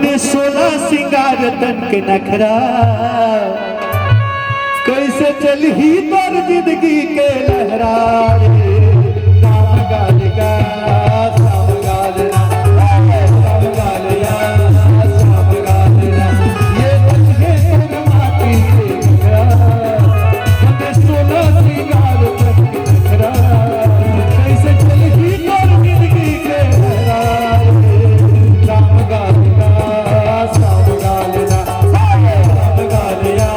बने 16 सिंगार तन के नखरा कैसे चलही तोर जिंदगी के लहरा रे राम गाल गा राम गाल राम गाल या राम गाल ये बचे तन माटी के नखरा बने 16 सिंगार तन के नखरा कैसे चलही तोर जिंदगी के लहरा रे राम गाल गा राम गाल राम गाल या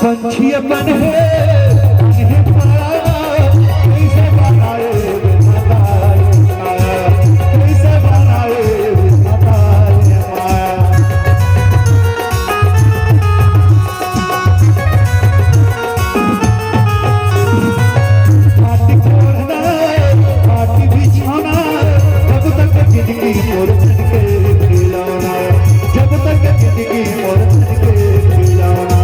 पंछी अपन है इन्हें पाया कैसे बनाए माया कैसे बनाए माया माटी खोलना माटी बिछाना जब तक जिंदगी मोर के खिलौना जब तक जिंदगी मोर के खिलौना